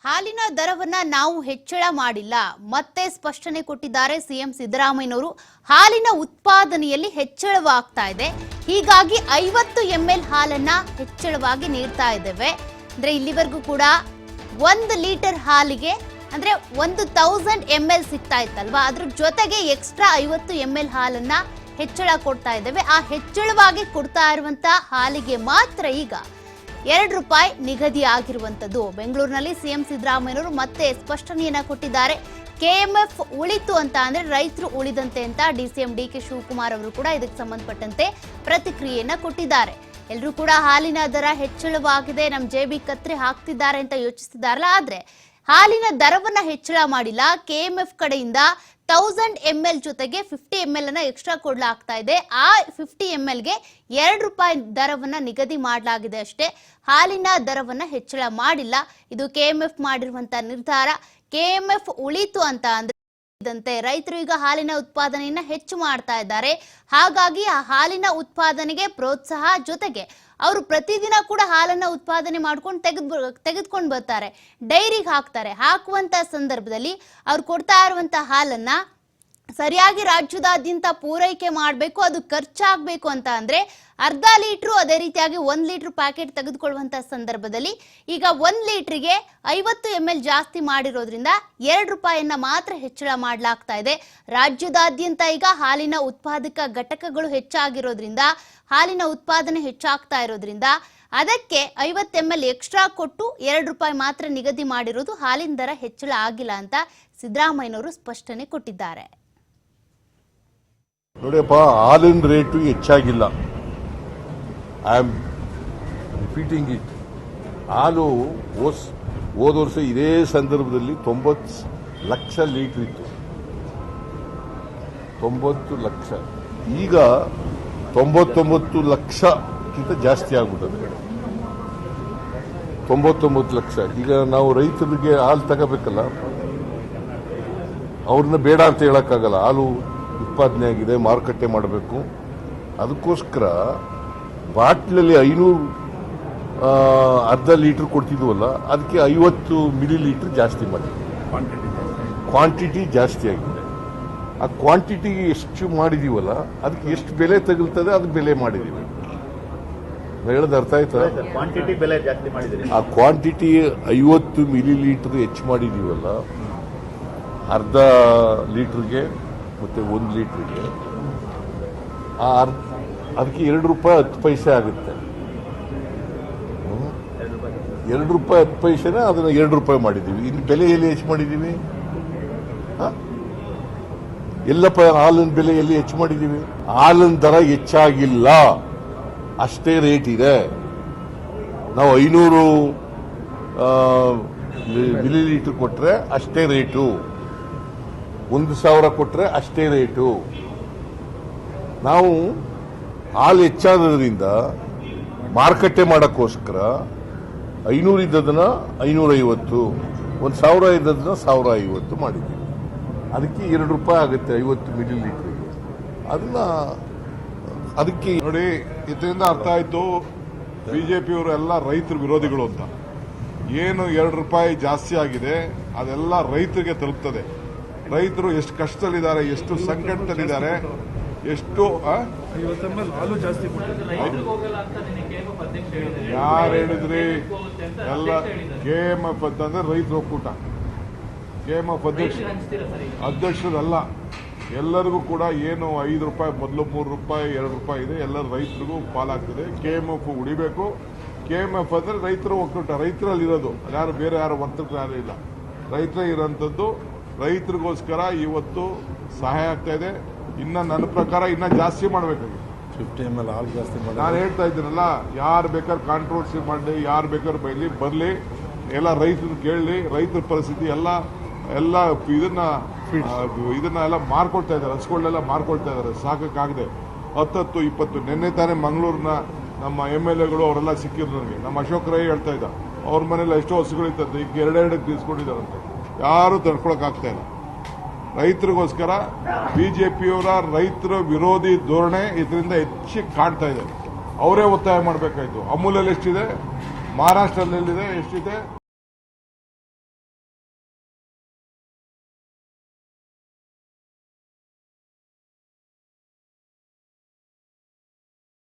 ಹಾಲಿನ ದರವನ್ನ ನಾವು ಹೆಚ್ಚಳ ಮಾಡಿಲ್ಲ ಮತ್ತೆ ಸ್ಪಷ್ಟನೆ ಕೊಟ್ಟಿದ್ದಾರೆ ಸಿಎಂ ಸಿದ್ದರಾಮಯ್ಯನವರು. ಹಾಲಿನ ಉತ್ಪಾದನೆಯಲ್ಲಿ ಹೆಚ್ಚಳವಾಗ್ತಾ ಇದೆ, ಹೀಗಾಗಿ 50 ml ಹಾಲನ್ನ ಹೆಚ್ಚಳವಾಗಿ ನೀಡ್ತಾ ಇದ್ದೇವೆ. ಅಂದ್ರೆ ಇಲ್ಲಿವರೆಗೂ ಕೂಡ 1 ಲೀಟರ್ ಹಾಲಿಗೆ ಅಂದ್ರೆ 1000 ml ಸಿಗ್ತಾ ಇತ್ತಲ್ವಾ, ಅದ್ರ ಜೊತೆಗೆ ಎಕ್ಸ್ಟ್ರಾ 50 ml ಹಾಲನ್ನ ಹೆಚ್ಚಳ ಕೊಡ್ತಾ ಇದ್ದೇವೆ. ಆ ಹೆಚ್ಚಳವಾಗಿ ಕೊಡ್ತಾ ಇರುವಂತ ಹಾಲಿಗೆ ಮಾತ್ರ ಈಗ ₹2 ನಿಗದಿ ಆಗಿರುವಂತದ್ದು. ಬೆಂಗಳೂರಿನಲ್ಲಿ ಸಿಎಂ ಸಿದ್ದರಾಮಯ್ಯನವರು ಮತ್ತೆ ಸ್ಪಷ್ಟನೆಯನ್ನ ಕೊಟ್ಟಿದ್ದಾರೆ. ಕೆಎಂಎಫ್ ಉಳಿತು ಅಂತ ಅಂದ್ರೆ ರೈತರು ಉಳಿದಂತೆ ಅಂತ ಡಿಸಿಎಂ ಡಿಕೆ ಶಿವಕುಮಾರ್ ಅವರು ಕೂಡ ಇದಕ್ಕೆ ಸಂಬಂಧಪಟ್ಟಂತೆ ಪ್ರತಿಕ್ರಿಯೆಯನ್ನ ಕೊಟ್ಟಿದ್ದಾರೆ. ಎಲ್ಲರೂ ಕೂಡ ಹಾಲಿನ ದರ ಹೆಚ್ಚಳವಾಗಿದೆ, ನಮ್ಮ ಜೇಬಿ ಕತ್ರಿ ಹಾಕ್ತಿದ್ದಾರೆ ಅಂತ ಯೋಚಿಸ್ತಿದ್ದಾರಲ್ಲ, ಆದ್ರೆ ಹಾಲಿನ ದರವನ್ನ ಹೆಚ್ಚಳ ಮಾಡಿಲ್ಲ. ಕೆಎಂಎಫ್ ಕಡೆಯಿಂದ 1000 ml ಜೊತೆಗೆ 50 ml ಅನ್ನ ಎಕ್ಸ್ಟ್ರಾ ಕೊಡ್ಲಾಗ್ತಾ ಇದೆ. ಆ 50 ml ಗೆ ₹2 ದರವನ್ನ ನಿಗದಿ ಮಾಡಲಾಗಿದೆ ಅಷ್ಟೇ. ಹಾಲಿನ ದರವನ್ನ ಹೆಚ್ಚಳ ಮಾಡಿಲ್ಲ. ಇದು ಕೆಎಂಎಫ್ ಮಾಡಿರುವಂತಹ ನಿರ್ಧಾರ. ಕೆಎಂಎಫ್ ಉಳಿತು ಅಂತ ಅಂದ್ರೆ ರೈತರು ಈಗ ಹಾಲಿನ ಉತ್ಪಾದನೆಯನ್ನ ಹೆಚ್ಚು ಮಾಡ್ತಾ ಇದ್ದಾರೆ. ಹಾಗಾಗಿ ಆ ಹಾಲಿನ ಉತ್ಪಾದನೆಗೆ ಪ್ರೋತ್ಸಾಹ, ಜೊತೆಗೆ ಅವರು ಪ್ರತಿದಿನ ಕೂಡ ಹಾಲನ್ನ ಉತ್ಪಾದನೆ ಮಾಡ್ಕೊಂಡು ತೆಗೆದುಕೊಂಡು ಬರ್ತಾರೆ, ಡೈರಿಗೆ ಹಾಕ್ತಾರೆ. ಹಾಕುವಂತ ಸಂದರ್ಭದಲ್ಲಿ ಅವ್ರು ಕೊಡ್ತಾ ಇರುವಂತ ಹಾಲನ್ನ ಸರಿಯಾಗಿ ರಾಜ್ಯದಾದ್ಯಂತ ಪೂರೈಕೆ ಮಾಡಬೇಕು. ಅದು ಖರ್ಚಾಗಬೇಕು ಅಂತ ಅಂದ್ರೆ ಅರ್ಧ ಲೀಟ್ರು, ಅದೇ ರೀತಿಯಾಗಿ 1 ಲೀಟರ್ ಪ್ಯಾಕೆಟ್ ತೆಗೆದುಕೊಳ್ಳುವಂತ ಸಂದರ್ಭದಲ್ಲಿ ಈಗ 1 ಲೀಟರ್ಗೆ 50 ml ಜಾಸ್ತಿ ಮಾಡಿರೋದ್ರಿಂದ ₹2 ಮಾತ್ರ ಹೆಚ್ಚಳ ಮಾಡಲಾಗ್ತಾ ಇದೆ. ರಾಜ್ಯದಾದ್ಯಂತ ಈಗ ಹಾಲಿನ ಉತ್ಪಾದಕ ಘಟಕಗಳು ಹೆಚ್ಚಾಗಿರೋದ್ರಿಂದ, ಹಾಲಿನ ಉತ್ಪಾದನೆ ಹೆಚ್ಚಾಗ್ತಾ ಇರೋದ್ರಿಂದ ಅದಕ್ಕೆ 50 ml ಎಕ್ಸ್ಟ್ರಾ ಕೊಟ್ಟು ₹2 ಮಾತ್ರ ನಿಗದಿ ಮಾಡಿರೋದು. ಹಾಲಿನ ದರ ಹೆಚ್ಚಳ ಆಗಿಲ್ಲ ಅಂತ ಸಿದ್ದರಾಮಯ್ಯನವರು ಸ್ಪಷ್ಟನೆ ಕೊಟ್ಟಿದ್ದಾರೆ. ನೋಡಿಯಪ್ಪ, ಹಾಲಿನ ರೇಟು ಹೆಚ್ಚಾಗಿಲ್ಲ. I am repeating it. ಹಾಲು ಹೋದ ವರ್ಷ ಇದೇ ಸಂದರ್ಭದಲ್ಲಿ 90 ಲಕ್ಷ ಲೀಟರ್ ಇತ್ತು, 90 ಲಕ್ಷ. ಈಗ 99 ಲಕ್ಷಕ್ಕಿಂತ ಜಾಸ್ತಿ ಆಗ್ಬಿಟ್ಟದೆ, 99 ಲಕ್ಷ. ಈಗ ನಾವು ರೈತರಿಗೆ ಹಾಲು ತಗೋಬೇಕಲ್ಲ, ಅವ್ರನ್ನ ಬೇಡ ಅಂತ ಹೇಳಕ್ಕಾಗಲ್ಲ. ಹಾಲು ಉತ್ಪಾದನೆ ಆಗಿದೆ, ಮಾರುಕಟ್ಟೆ ಮಾಡಬೇಕು. ಅದಕ್ಕೋಸ್ಕರ ಬಾಟ್ಲಲ್ಲಿ 500 ಅರ್ಧ ಲೀಟರ್ ಕೊಡ್ತಿದ್ವಲ್ಲ, ಅದಕ್ಕೆ 50 ಮಿಲಿಲೀಟರ್ ಜಾಸ್ತಿ ಮಾಡಿದ್ವಿ. ಕ್ವಾಂಟಿಟಿ ಜಾಸ್ತಿ ಆಗಿದೆ. ಆ ಕ್ವಾಂಟಿಟಿ ಎಷ್ಟು ಮಾಡಿದೀವಲ್ಲ, ಅದಕ್ಕೆ ಎಷ್ಟು ಬೆಲೆ ತಗಲ್ತದೆ ಅದು ಬೆಲೆ ಮಾಡಿದೀವಿ. ಹೇಳೋದು ಅರ್ಥ ಆಯ್ತಾ? ಕ್ವಾಂಟಿಟಿ ಬೆಲೆ ಜಾಸ್ತಿ ಮಾಡಿದ್ರಿ. ಆ ಕ್ವಾಂಟಿಟಿ 50 ಮಿಲಿಲೀಟರ್ ಹೆಚ್ಚು ಮಾಡಿದೀವಲ್ಲ, ಅರ್ಧ ಲೀಟರ್ಗೆ ಮತ್ತೆ 1 ಲೀಟರ್ಗೆ ಅದಕ್ಕೆ ₹2 10 ಪೈಸೆ ಆಗುತ್ತೆ. ₹2 10 ಪೈಸೆನ ಅದನ್ನ ₹2 ಮಾಡಿದೀವಿ. ಇನ್ನು ಬೆಲೆ ಎಲ್ಲಿ ಹೆಚ್ಚು ಮಾಡಿದೀವಿ? ಎಲ್ಲಪ್ಪ ಹಾಲಿನ ಬೆಲೆ ಎಲ್ಲಿ ಹೆಚ್ಚು ಮಾಡಿದೀವಿ? ಹಾಲಿನ ದರ ಹೆಚ್ಚಾಗಿಲ್ಲ, ಅಷ್ಟೇ ರೇಟ್ ಇದೆ. ನಾವು 500 ಮಿಲಿಲೀಟರ್ ಕೊಟ್ರೆ ಅಷ್ಟೇ ರೇಟು, 1000 ಕೊಟ್ರೆ ಅಷ್ಟೇ ರೇಟು. ನಾವು ಹಾಲು ಹೆಚ್ಚಾದ್ರಿಂದ ಮಾರುಕಟ್ಟೆ ಮಾಡೋಕ್ಕೋಸ್ಕರ 500 ಇದ್ದದನ್ನ 550, 1000 ಇದ್ದದನ್ನ 1050 ಮಾಡಿದ್ದೀವಿ. ಅದಕ್ಕೆ ₹2 ಆಗುತ್ತೆ 50 ಮಿಲಿಲೀಟರ್ಗೆ. ಅದಕ್ಕೆ ನೋಡಿ, ಇದರಿಂದ ಅರ್ಥ ಆಯ್ತು ಬಿಜೆಪಿಯವರು ಎಲ್ಲ ರೈತರ ವಿರೋಧಿಗಳು ಅಂತ. ಏನು ₹2 ಜಾಸ್ತಿ ಆಗಿದೆ ಅದೆಲ್ಲ ರೈತರಿಗೆ ತಲುಪ್ತದೆ. ರೈತರು ಎಷ್ಟು ಕಷ್ಟದಲ್ಲಿದ್ದಾರೆ, ಎಷ್ಟು ಸಂಕಟದಲ್ಲಿದ್ದಾರೆ, ಎಷ್ಟು ಯಾರು ಹೇಳಿದ್ರಿ? ಎಲ್ಲ ಕೆಎಂಎಫ್ ಅಂತಂದ್ರೆ ರೈತರ ಒಕ್ಕೂಟ. ಕೆಎಂಎಫ್ ಅಧ್ಯಕ್ಷರಲ್ಲ, ಎಲ್ಲರಿಗೂ ಕೂಡ ಏನು ₹5 ಮೊದಲು ₹3 ₹2 ಇದೆ, ಎಲ್ಲರೂ ರೈತರಿಗೂ ಪಾಲಾಗ್ತದೆ. ಕೆಎಂಎಫ್ ಉಳಿಬೇಕು. ಕೆಎಂಎಫ್ ಅಂದ್ರೆ ರೈತರು ಒಕ್ಕೂಟ, ರೈತರಲ್ಲಿರೋದು, ಯಾರು ಬೇರೆ ಯಾರು ವರ್ತಕರು ಯಾರು ಇಲ್ಲ, ರೈತರೇ ಇರೋಂಥದ್ದು. ರೈತರಿಗೋಸ್ಕರ ಇವತ್ತು ಸಹಾಯ ಆಗ್ತಾ ಇದೆ. ಇನ್ನ ನನ್ನ ಪ್ರಕಾರ ಇನ್ನ ಜಾಸ್ತಿ ಮಾಡಬೇಕಾಗಿದೆ. 50 ml ಹಾಲು ಜಾಸ್ತಿ ಮಾಡಿ ನಾನು ಹೇಳ್ತಾ ಇದ್ದೀನಲ್ಲ, ಯಾರು ಬೇಕಾದ್ರೆ ಕಾಂಟ್ರವರ್ಸಿ ಮಾಡಲಿ, ಯಾರು ಬೇಕಾದ್ರೆ ಬರಲಿ, ಎಲ್ಲ ರೈತರು ಕೇಳಲಿ. ರೈತರ ಪರಿಸ್ಥಿತಿ ಎಲ್ಲ ಇದನ್ನ ಎಲ್ಲ ಮಾರ್ಕೊಳ್ತಾ ಇದ್ದಾರೆ, ಹಸುಗಳನ್ನೆಲ್ಲ ಮಾರ್ಕೊಳ್ತಾ ಇದ್ದಾರೆ, ಸಾಕಾಗದೆ 10, 20. ನಿನ್ನೆ ತಾನೇ ಮಂಗಳೂರಿನ ನಮ್ಮ MLA ಗಳು ಅವರೆಲ್ಲ ಸಿಕ್ಕಿದ್ರು ನನಗೆ. ನಮ್ಮ ಅಶೋಕ್ ರೈ ಹೇಳ್ತಾ ಇದ್ದ, ಅವ್ರ ಮನೇಲಿ ಎಷ್ಟೋ ಹಸುಗಳಿರ್ತದೆ, ಈಗ 2 ತೀರಿಸ್ಕೊಂಡಿದ್ದಾರಂತೆ. ಯಾರು ತಡ್ಕೊಳಕ್ ಆಗ್ತಾ ಇಲ್ಲ. ರೈತರಿಗೋಸ್ಕರ ಬಿಜೆಪಿಯವರ ರೈತರ ವಿರೋಧಿ ಧೋರಣೆ ಇದರಿಂದ ಹೆಚ್ಚಿಗೆ ಕಾಣ್ತಾ ಇದೆ. ಅವರೇ ಒತ್ತಾಯ ಮಾಡಬೇಕಾಯ್ತು. ಅಮೂಲಲ್ಲಿ ಎಷ್ಟಿದೆ, ಮಹಾರಾಷ್ಟ್ರದಲ್ಲಿ ಎಷ್ಟಿದೆ,